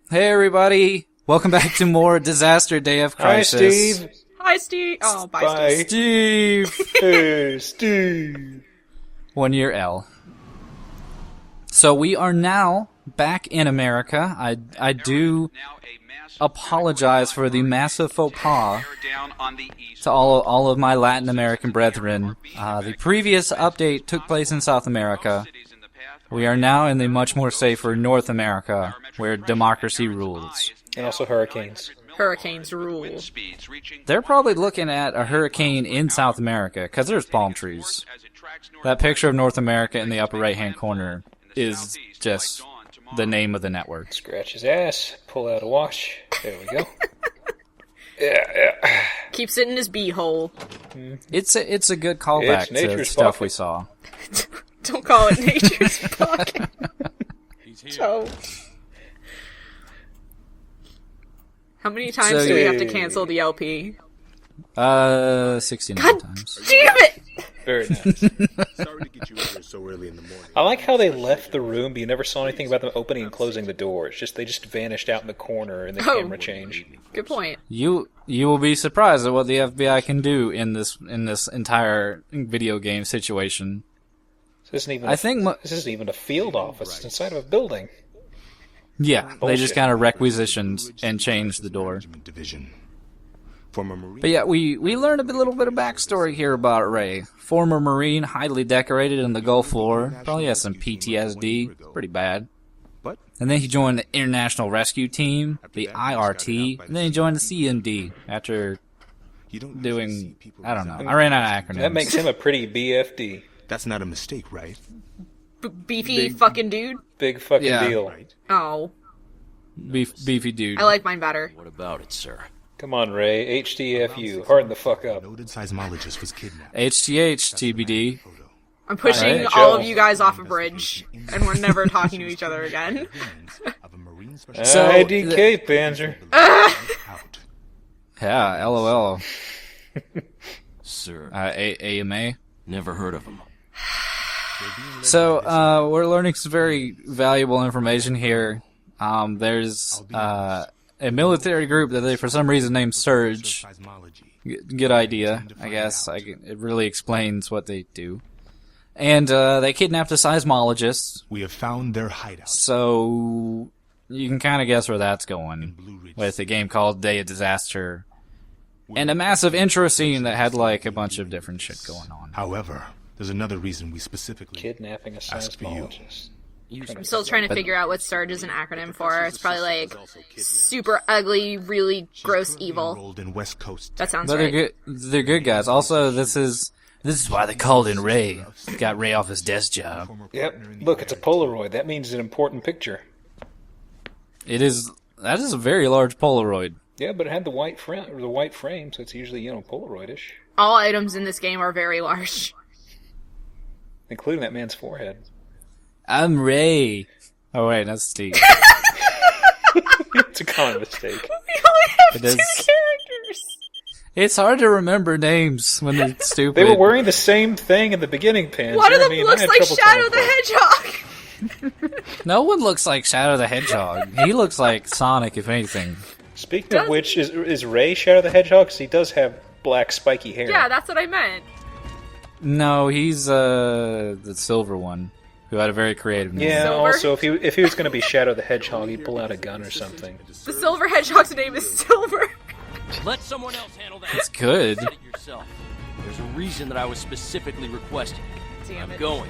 Hey everybody! Welcome back to more Disaster Day of Crisis. Hi, Steve. Hi, Steve. Oh, bye, Steve! Hey, Steve. 1 year L. So we are now back in America. I do apologize for the massive faux pas to all of my Latin American brethren. The previous update took place in South America. We are now in the much more safer North America, where democracy rules. And also hurricanes. Hurricanes rule. They're probably looking at a hurricane in South America, because there's palm trees. That picture of North America in the upper right-hand corner is just the name of the network. Scratch his ass, pull out a wash. There we go. Yeah. Keeps it in his beehole. It's a good callback to stuff we saw. Don't call it nature's pocket. So, how many times do we have to cancel the LP? 69 times. Damn it! Very nice. Sorry to get you here so early in the morning. I like how they left the room, but you never saw anything about them opening and closing the door. It's just they just vanished out in the corner and the camera changed. Good point. You will be surprised at what the FBI can do in this entire video game situation. This isn't even. This isn't even a field office. It's inside of a building. Yeah, Bullshit. they just kind of requisitioned and changed the door. Division. Former Marine. But yeah, we learned a little bit of backstory here about Ray. Former Marine, highly decorated in the Gulf War. Probably has some PTSD. Pretty bad. But And then he joined the International Rescue Team, the IRT, and then he joined the CMD after doing, I don't know. I ran out of acronyms. That makes him a pretty BFD. That's not a mistake, right? Beefy fucking dude. Big fucking Yeah. deal. Oh, beefy dude. I like mine better. What about it, sir? Come on, Ray. HTFU. Harden the fuck up. Noted seismologist was kidnapped. HGH, TBD. I'm pushing Alright, all Joe. of you guys off a bridge, and we're never talking to each other again. Of a Marine special So- IDK, Panzer. out. Yeah, LOL. Sir, AMA. never heard of him. So, we're learning some very valuable information here. There's a military group that they, for some reason, named Surge. Seismology. Good idea, I guess. It really explains what they do. And they kidnapped a seismologist, We have found their hideout. so you can kind of guess where that's going Blue Ridge. with a game called Day of Disaster. And a massive intro scene that had, like, a bunch of different shit going on. However, there's another reason we specifically Kidnapping a ask for you. seismologist. I'm still trying to figure out what Surge is an acronym for. It's probably like super ugly, really gross evil. Enrolled in West Coast. That sounds But they're right. good. They're good guys. Also, this is why they called in Ray. Got Ray off his desk job. Yep. Look, it's a Polaroid. That means an important picture. It is. That is a very large Polaroid. Yeah, but it had the white frame, so it's usually, Polaroid-ish. All items in this game are very large. Including that man's forehead. I'm Ray. Oh wait, that's Steve. It's a common mistake. We only have It two is. characters. It's hard to remember names when they're stupid. They were wearing the same thing in the beginning, Panzer. One of them I looks had like trouble Shadow telling the apart. Hedgehog. No one looks like Shadow the Hedgehog. He looks like Sonic, if anything. Speaking of which, is Ray Shadow the Hedgehog? Because he does have black spiky hair. Yeah, that's what I meant. No, he's the silver one who had a very creative name. Yeah, Silver? also, if he was going to be Shadow the Hedgehog, he'd pull out a gun or something. The Silver Hedgehog's name is Silver. Let someone else handle that. It's good. Said it yourself. There's a reason that I was specifically requested. Damn I'm it. going.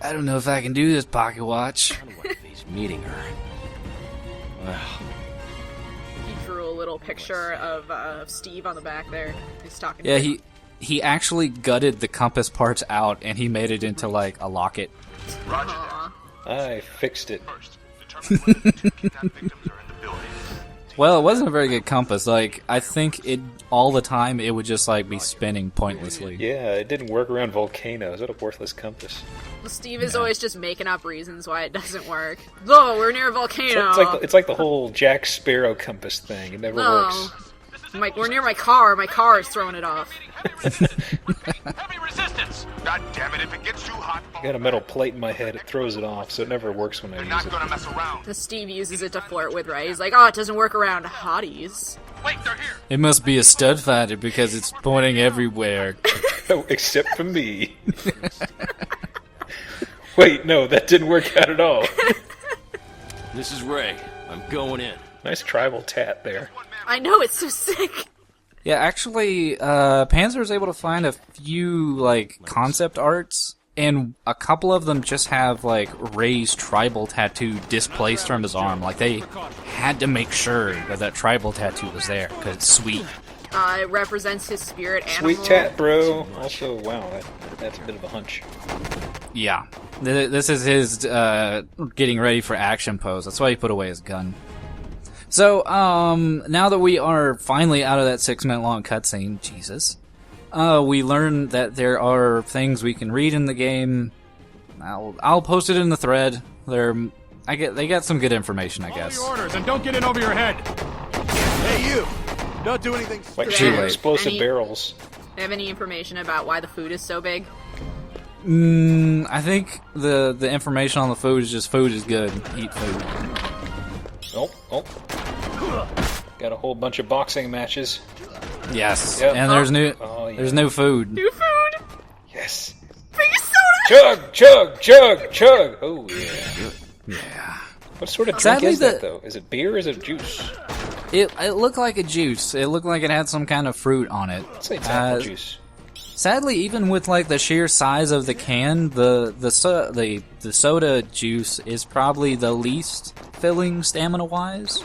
I don't know if I can do this, Pocket Watch. I don't want to face meeting her. Well, He drew a little picture of Steve on the back there. He's talking. Yeah, to him. he actually gutted the compass parts out and he made it into like a locket. Aw. I fixed it. Well, it wasn't a very good compass. Like, I think it all the time it would just like be spinning pointlessly. Yeah, it didn't work around volcanoes. What a worthless compass. Well, Steve is always just making up reasons why it doesn't work. Oh, we're near a volcano. It's like the whole Jack Sparrow compass thing. It never No. works. I'm like, we're near my car. My car is throwing it off. Heavy resistance. God damn it! If it gets too hot, I got a metal plate in my head. It throws it off, so it never works when I they're use not it. gonna mess around. The Steve uses it to flirt with Ray. He's like, oh, it doesn't work around hotties. Wait, they're here. It must be a stud finder because it's pointing everywhere. Oh, except for me. Wait, no, that didn't work out at all. This is Ray. I'm going in. Nice tribal tat there. I know, it's so sick. Yeah, actually, Panzer was able to find a few, like, concept arts, and a couple of them just have, like, Ray's tribal tattoo displaced from his arm. Like, they had to make sure that that tribal tattoo was there, because it's sweet. It represents his spirit animal. Sweet tat, bro. Also, wow, that's a bit of a hunch. Yeah. This is his, getting ready for action pose. That's why he put away his gun. So, now that we are finally out of that 6-minute long cutscene, Jesus, we learn that there are things we can read in the game. I'll post it in the thread. They got some good information, I guess. Follow your orders and don't get in over your head. Hey, you! Don't do anything. Like Yeah. shooting Any- explosive barrels. Have any information about why the food is so big? I think the information on the food is just food is good. Eat food. Oh. Got a whole bunch of boxing matches. Yes, Yep. and there's new Oh, yeah. there's new food. New food! Yes. Biggest soda! Chug! Oh, yeah. Yeah, What sort of drink Sadly, is that, though? Is it beer or is it juice? it looked like a juice. It looked like it had some kind of fruit on it. I'd say it's apple juice. Sadly, even with like the sheer size of the can, the soda juice is probably the least filling stamina wise.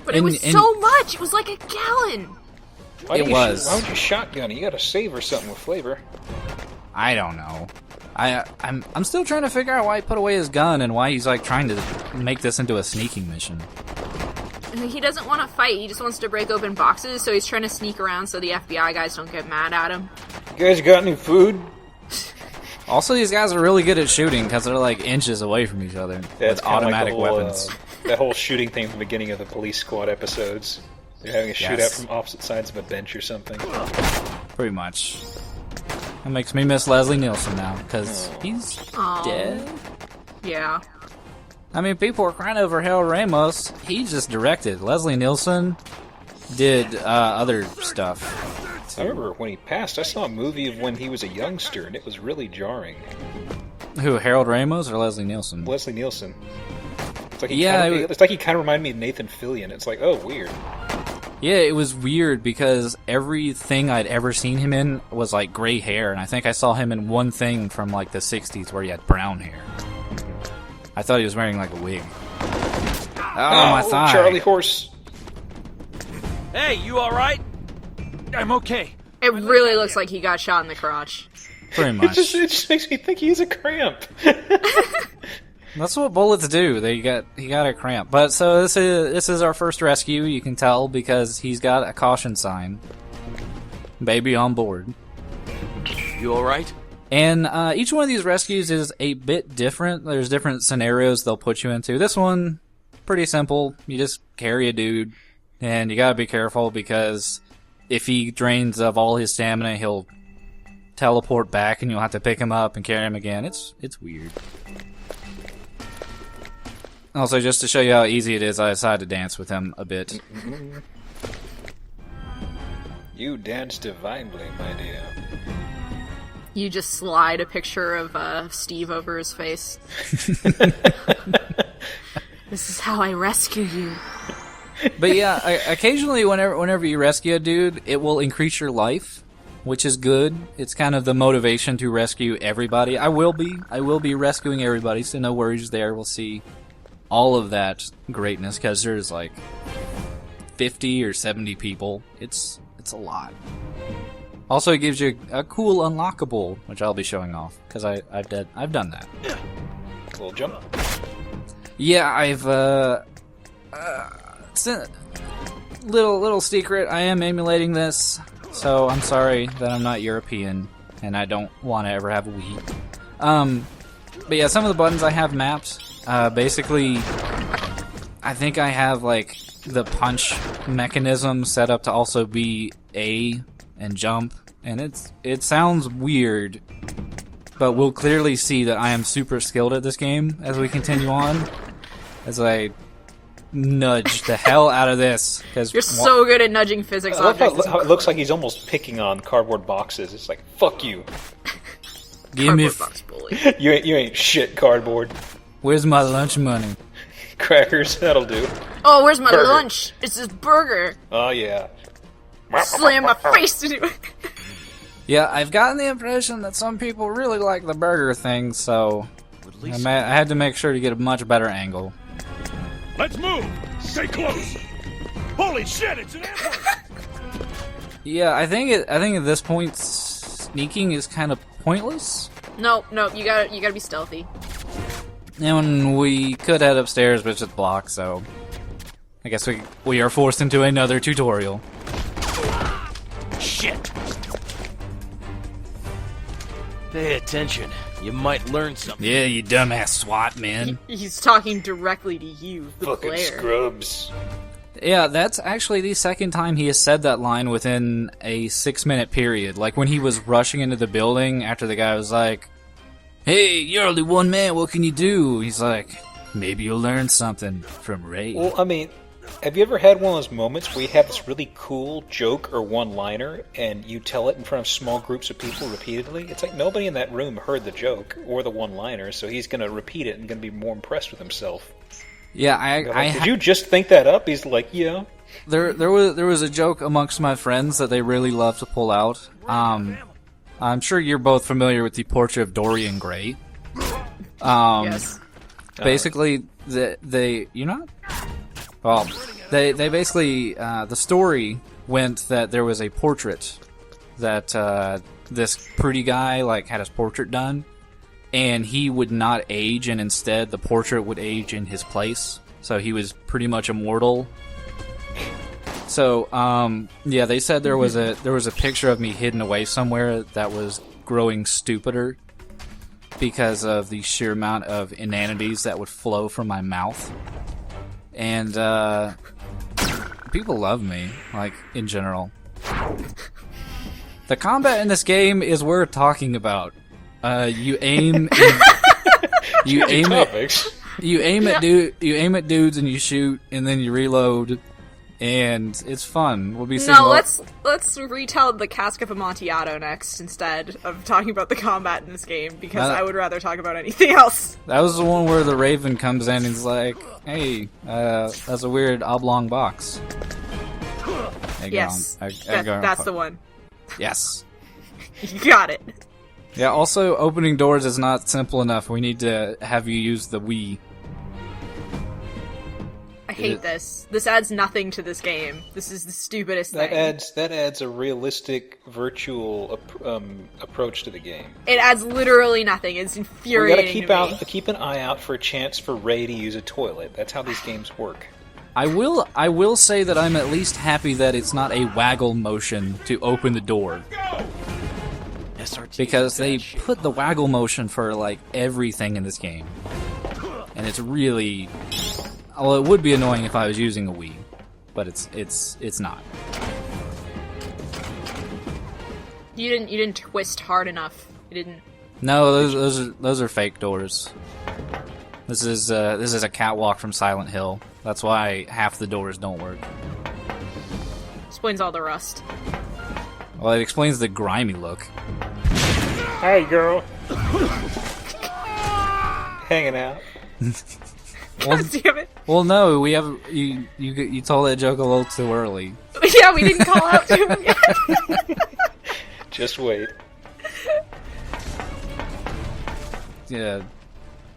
But it was And- so much! It was like a gallon! It was. Why would you shotgun it? You gotta savor something with flavor. I don't know. I'm still trying to figure out why he put away his gun and why he's like trying to make this into a sneaking mission. He doesn't want to fight, he just wants to break open boxes, so he's trying to sneak around so the FBI guys don't get mad at him. You guys got any food? Also, these guys are really good at shooting because they're like inches away from each other Yeah, with kinda like automatic the whole, weapons. That whole shooting thing from the beginning of the Police Squad episodes. They're having a shootout Yes. from opposite sides of a bench or something. Pretty much. That makes me miss Leslie Nielsen now because he's Aw. dead. Yeah. I mean, people were crying over Harold Ramos. He just directed. Leslie Nielsen did other stuff. I remember when he passed, I saw a movie of when he was a youngster, and it was really jarring. Who, Harold Ramos or Leslie Nielsen? Leslie Nielsen. It's like Yeah, it's like he kind of reminded me of Nathan Fillion. It's like, oh, weird. Yeah, it was weird because everything I'd ever seen him in was like gray hair, and I think I saw him in one thing from like the 60s where he had brown hair. I thought he was wearing like a wig. Oh, my thigh. Charlie Horse. Hey, you alright? I'm okay. It really looks like he got shot in the crotch. Pretty It much. just makes me think he's a cramp. That's what bullets do. He got a cramp. But so this is our first rescue. You can tell because he's got a caution sign. Baby on board. You alright? And each one of these rescues is a bit different. There's different scenarios they'll put you into. This one, pretty simple. You just carry a dude, and you gotta be careful because if he drains of all his stamina, he'll teleport back, and you'll have to pick him up and carry him again. It's weird. Also, just to show you how easy it is, I decided to dance with him a bit. You dance divinely, my dear. You just slide a picture of Steve over his face. This is how I rescue you. But yeah, occasionally whenever you rescue a dude, it will increase your life, which is good. It's kind of the motivation to rescue everybody. I will be rescuing everybody, so no worries there. We'll see all of that greatness because there's like 50 or 70 people. It's a lot. Also, it gives you a cool unlockable, which I'll be showing off because I've done that. Little jump. Yeah, I've little secret. I am emulating this, so I'm sorry that I'm not European and I don't want to ever have a Wii. But yeah, some of the buttons I have mapped. Basically, I think I have like the punch mechanism set up to also be A and jump, and it sounds weird, but we'll clearly see that I am super skilled at this game as we continue on, as I nudge the hell out of this. Cause You're so good at nudging physics I love objects. how it looks like he's almost picking on cardboard boxes. It's like, fuck you. Give me, Cardboard box bully. You ain't shit, cardboard. where's my lunch money? Crackers, that'll do. Oh, where's my Burger. lunch? It's this burger. Oh, yeah. Slam my face into it. Yeah, I've gotten the impression that some people really like the burger thing, so I had to make sure to get a much better angle. Let's move! Stay close! Holy shit, it's an ambush! Yeah, I think at this point sneaking is kind of pointless. No, you gotta be stealthy. And we could head upstairs, but it's just blocked, so I guess we are forced into another tutorial. Shit! Pay attention. You might learn something. Yeah, you dumbass SWAT man. He's talking directly to you, the Fucking player. scrubs. Yeah, that's actually the second time he has said that line within a 6-minute period. Like when he was rushing into the building after the guy was like, "Hey, you're only one man, what can you do?" He's like, "Maybe you'll learn something from Ray." Well, I mean, have you ever had one of those moments where you have this really cool joke or one-liner, and you tell it in front of small groups of people repeatedly? It's like nobody in that room heard the joke or the one-liner, so he's going to repeat it and going to be more impressed with himself. Yeah, Did you just think that up? He's like, yeah. There was a joke amongst my friends that they really love to pull out. I'm sure you're both familiar with the Portrait of Dorian Gray. Yes. Basically, you not? Well, they basically the story went that there was a portrait that this pretty guy like had his portrait done, and he would not age, and instead the portrait would age in his place. So he was pretty much immortal. So yeah, they said there was a picture of me hidden away somewhere that was growing stupider because of the sheer amount of inanities that would flow from my mouth. And people love me, like, in general. The combat in this game is worth talking about. You aim at dudes and you shoot, and then you reload, and it's fun. We'll be seeing let's retell the Cask of Amontillado next instead of talking about the combat in this game, because I would rather talk about anything else. That was the one where the Raven comes in and is like, "Hey, that's a weird oblong box." Yes, that's the one. Yes. You got it. Yeah, also, opening doors is not simple enough. We need to have you use the Wii. I hate this. This adds nothing to this game. This is the stupidest thing. That adds a realistic, virtual approach to the game. It adds literally nothing. It's infuriating. We gotta keep an eye out for a chance for Ray to use a toilet. That's how these games work. I will say that I'm at least happy that it's not a waggle motion to open the door. Because they put the waggle motion for, like, everything in this game. And it's really... Well, it would be annoying if I was using a Wii. But it's not. You didn't twist hard enough. You didn't... No, those are fake doors. This is a catwalk from Silent Hill. That's why half the doors don't work. Explains all the rust. Well, it explains the grimy look. Hey, girl. Hanging out. God damn it. Well, no, we have you told that joke a little too early. Yeah, we didn't call out to him yet. Just wait. Yeah.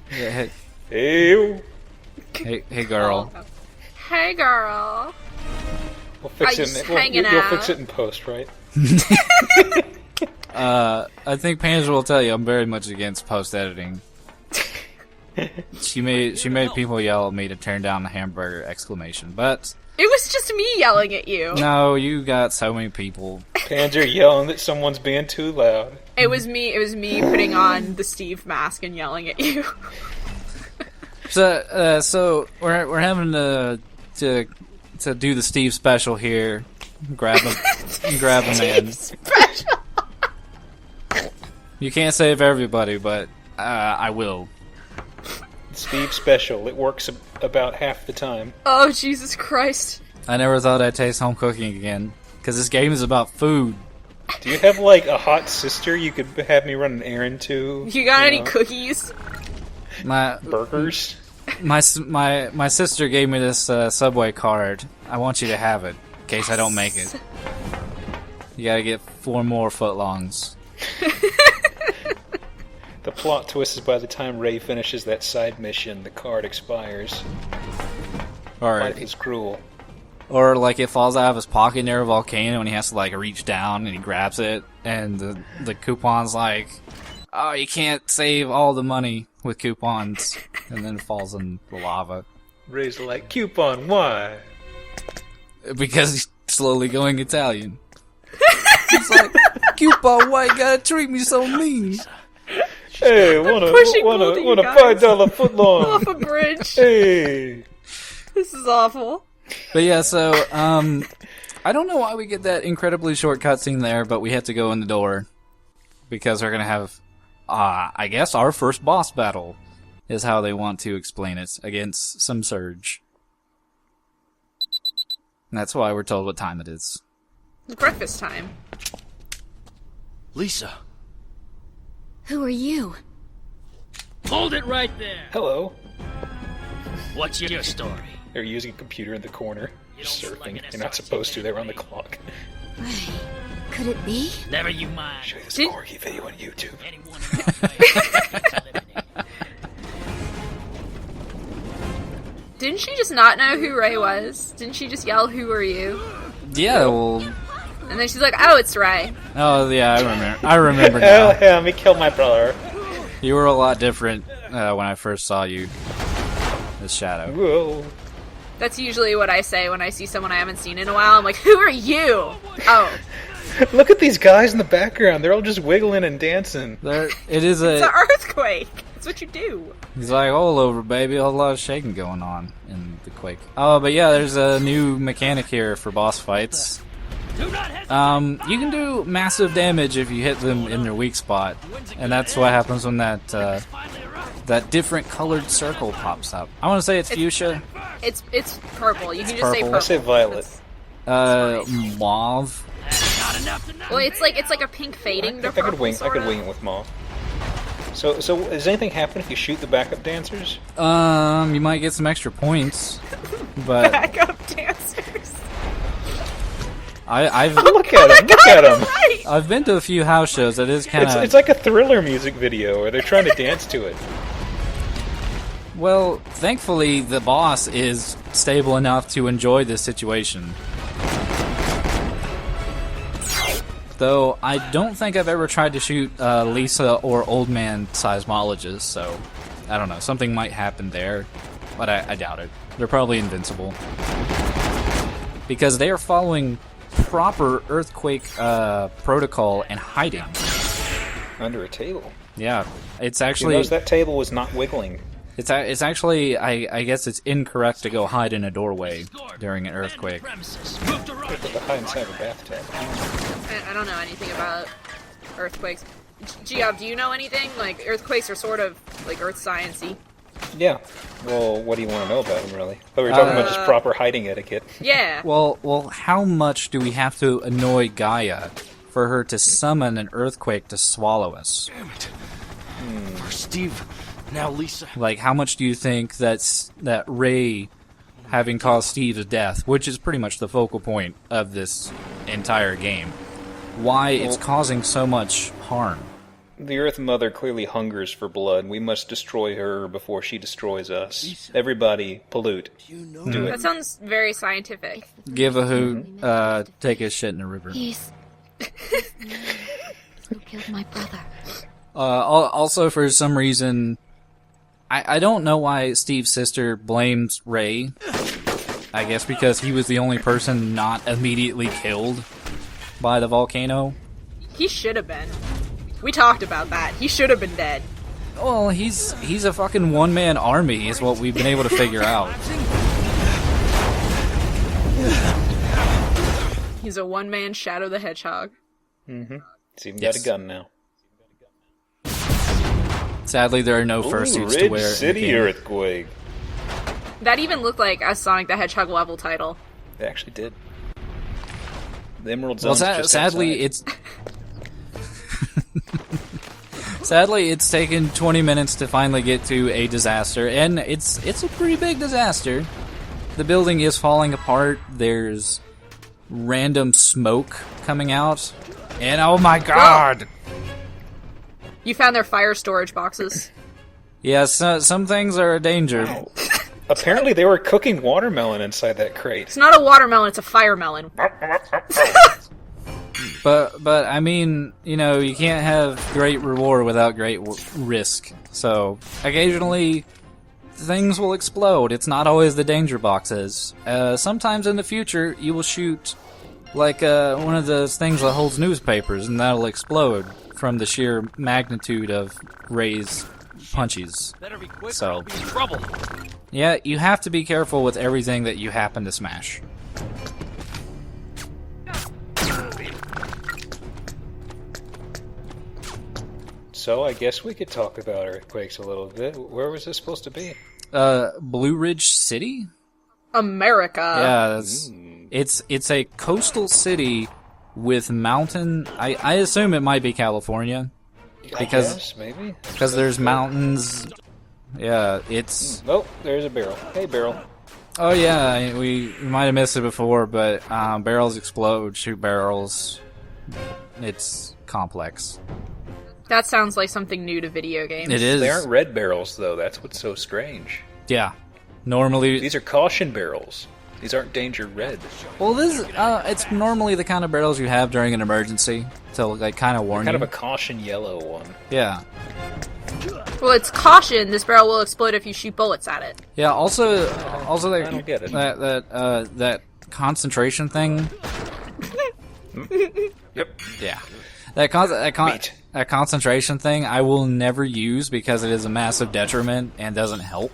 Hey, Ew. hey, girl. Hey, girl. We'll fix Are it. you hanging You'll out? fix it in post, right? I think Panzer will tell you I'm very much against post editing. She made people yell at me to turn down the hamburger exclamation, but It was just me yelling at you. no, you got so many people. Panzer yelling that someone's being too loud. It was me putting on the Steve mask and yelling at you. So we're having to to do the Steve special here. Grab a man. Special. You can't save everybody, but I will. Steve special. It works about half the time. Oh, Jesus Christ. I never thought I'd taste home cooking again, because this game is about food. Do you have, like, a hot sister you could have me run an errand to? You got any cookies? My Burgers? my sister gave me this Subway card. I want you to have it, in case I don't make it. You gotta get 4 more footlongs. The plot twist is by the time Ray finishes that side mission, the card expires. Life is cruel. Or, like, it falls out of his pocket near a volcano and he has to, like, reach down and he grabs it. And the coupon's like, oh, you can't save all the money with coupons. And then it falls in the lava. Ray's like, coupon, why? Because he's slowly going Italian. It's like, coupon, why you gotta treat me so mean? Hey, want a $5 footlong? Off a bridge. Hey. This is awful. But yeah, so, I don't know why we get that incredibly short cutscene there, but we have to go in the door. Because we're gonna have, I guess, our first boss battle, is how they want to explain it, against some Surge. And that's why we're told what time it is. It's breakfast time. Lisa. Who are you? Hold it right there. Hello. What's your story? They're using a computer in the corner. Surfing. You're not supposed to. They're on the clock. Ray. Could it be? Never you mind. Show you this Corgi video on YouTube. Didn't she just not know who Ray was? Didn't she just yell, "Who are you?" Yeah, well... And then she's like, "Oh, it's Ray." Oh, yeah, I remember now. Let me kill my brother. You were a lot different when I first saw you as Shadow. Whoa. That's usually what I say when I see someone I haven't seen in a while. I'm like, "Who are you?" Oh. Look at these guys in the background. They're all just wiggling and dancing. It is It's an earthquake. That's what you do. He's like, all over, baby. A whole lot of shaking going on in the quake. Oh, but yeah, there's a new mechanic here for boss fights. You can do massive damage if you hit them in their weak spot. And that's what happens when that different colored circle pops up. I want to say it's fuchsia. It's purple. You can just say purple. purple. I say violet. Mauve. Well, it's like a pink fading to I could purple. wing sorta. it with mauve. So does anything happen if you shoot the backup dancers? You might get some extra points, but Backup dancers. I've Look at him! Look at him! Right. I've been to a few house shows. It is kind of It's like a Thriller music video where they're trying to dance to it. well. Thankfully, the boss is stable enough to enjoy this situation. Though I don't think I've ever tried to shoot Lisa or Old Man seismologists, so I don't know. Something might happen there, but I doubt it. They're probably invincible because they are following proper earthquake protocol and hiding. Under a table. Yeah, it's You actually notice that table was not wiggling. it's actually I guess it's incorrect to go hide in a doorway during an earthquake. Put the hide inside of a bathtub. I don't know anything about earthquakes. Geoff, do you know anything? Like, earthquakes are sort of like earth science-y. Yeah. Well, what do you want to know about them, really? Oh, we were talking about just proper hiding etiquette. Yeah. Well, how much do we have to annoy Gaia for her to summon an earthquake to swallow us? Damn it. First Steve, now Lisa. Like, how much do you think that Ray having caused Steve's death, which is pretty much the focal point of this entire game, why it's causing so much harm? The Earth Mother clearly hungers for blood. We must destroy her before she destroys us. Everybody, pollute. Do That it. sounds very scientific. Give a hoot, take a shit in a river. He's who killed my brother. Also, for some reason, I don't know why Steve's sister blames Ray. I guess because he was the only person not immediately killed by the volcano. He should have been. We talked about that. He should have been dead. Well, he's a fucking one-man army is what we've been able to figure out. He's a one-man Shadow the Hedgehog. He's even Yes. got a gun now. Sadly, there are no fursuits to Ridge wear. in the City game. Earthquake. That even looked like a Sonic the Hedgehog level title. They actually did. The Emerald Well, Zone's just sadly, outside. sadly, it's taken 20 minutes to finally get to a disaster, and it's a pretty big disaster. The building is falling apart. There's random smoke coming out, and oh my god! You found their fire storage boxes. Yes, some things are a danger. Apparently they were cooking watermelon inside that crate. It's not a watermelon, it's a fire melon. But I mean, you know, you can't have great reward without great risk. So occasionally things will explode. It's not always the danger boxes. Sometimes in the future you will shoot like one of those things that holds newspapers, and that'll explode from the sheer magnitude of Ray's punches. Better be quick So- or I'll be in trouble. Yeah, you have to be careful with everything that you happen to smash. So I guess we could talk about earthquakes a little bit. Where was this supposed to be? Blue Ridge City? America. Yeah, it's a coastal city with mountain. I assume it might be California because I guess, maybe. there's mountains. Yeah, it's. Oh, there's a barrel. Hey, barrel. Oh yeah, we might have missed it before, but barrels explode. Shoot barrels. It's complex. That sounds like something new to video games. It is. They aren't red barrels, though. That's what's so strange. Yeah. Normally, These are caution barrels. These aren't danger red. well, this it's normally the kind of barrels you have during an emergency to like kind of warn Kind you. of a caution yellow one. Yeah. Well, it's caution. This barrel will explode if you shoot bullets at it. Yeah. Also, I don't get it. that concentration thing. Yep. Yeah. Meat. That concentration thing I will never use because it is a massive detriment and doesn't help.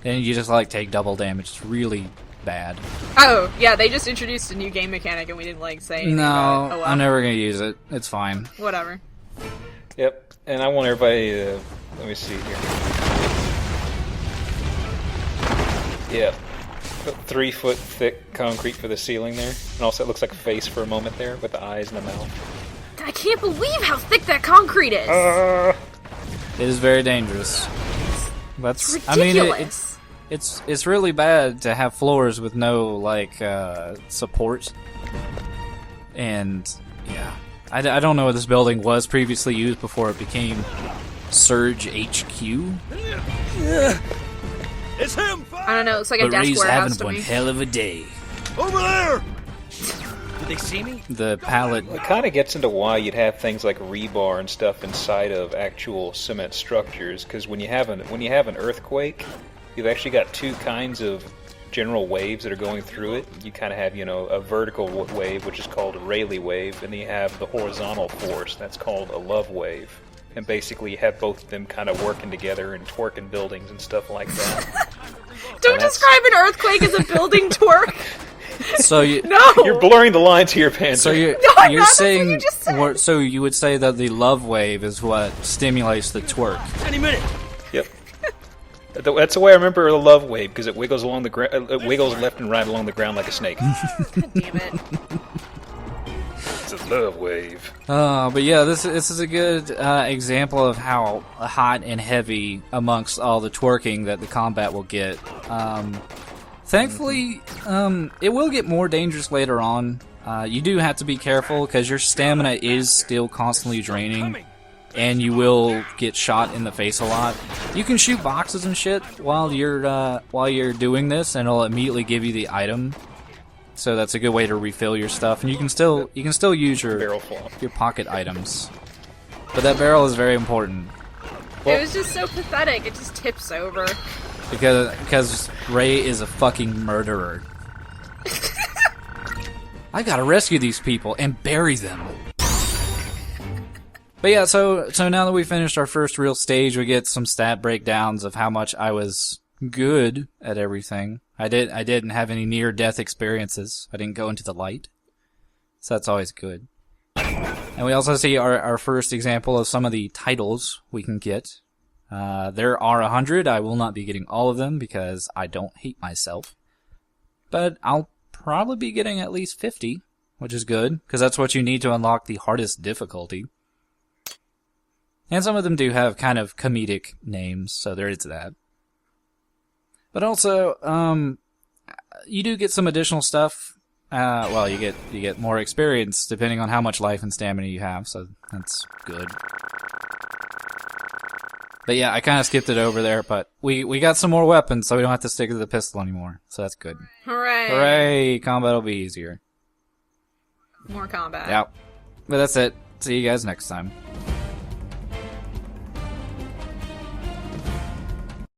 And you just like take double damage. It's really bad. Oh, yeah, they just introduced a new game mechanic and we didn't like say anything No, about it. Oh, well. I'm never gonna use it. It's fine. Whatever. Yep. And I want everybody to... Let me see here. Yep. 3 foot thick concrete for the ceiling there. And also it looks like a face for a moment there with the eyes and the mouth. I can't believe how thick that concrete is. It is very dangerous. That's. It's I mean, ridiculous. it's really bad to have floors with no like support. And yeah, I don't know what this building was previously used before it became Surge HQ. It's him! I don't know. It looks like a But desk Ray's warehouse having to one me. hell of a day. Over there! Did they see me? The pallet. It kind of gets into why you'd have things like rebar and stuff inside of actual cement structures, because when you have an earthquake, you've actually got two kinds of general waves that are going through it. You kind of have, a vertical wave, which is called a Rayleigh wave, and then you have the horizontal force, that's called a Love wave. And basically you have both of them kind of working together and twerking buildings and stuff like that. Don't That's- describe an earthquake as a building twerk. So you. No. You're blurring the lines here, Panther. So you're, I'm you're not. That's what saying you just said. so you would say that the love wave is what stimulates the twerk. Any minute. Yep. That's the way I remember the Love wave, because it wiggles along the it wiggles left and right along the ground like a snake. God damn it. It's a Love wave. But yeah, this is a good example of how hot and heavy amongst all the twerking that the combat will get. Thankfully, it will get more dangerous later on. You do have to be careful because your stamina is still constantly draining, and you will get shot in the face a lot. You can shoot boxes and shit while you're doing this, and it'll immediately give you the item. So that's a good way to refill your stuff, and you can still use Barrel fall. your pocket items. But that barrel is very important It was just so pathetic. It just tips over. because Ray is a fucking murderer. I gotta rescue these people and bury them. But yeah, so now that we finished our first real stage, we get some stat breakdowns of how much I was good at everything. I didn't have any near-death experiences. I didn't go into the light. So that's always good. And we also see our first example of some of the titles we can get. There are 100. I will not be getting all of them because I don't hate myself. But I'll probably be getting at least 50, which is good, because that's what you need to unlock the hardest difficulty. And some of them do have kind of comedic names, so there is that. But also, you do get some additional stuff. Well, you get more experience depending on how much life and stamina you have, so that's good. But yeah, I kind of skipped it over there, but we got some more weapons, so we don't have to stick to the pistol anymore, so that's good. Hooray! Hooray! Combat will be easier. More combat. Yeah. But that's it. See you guys next time.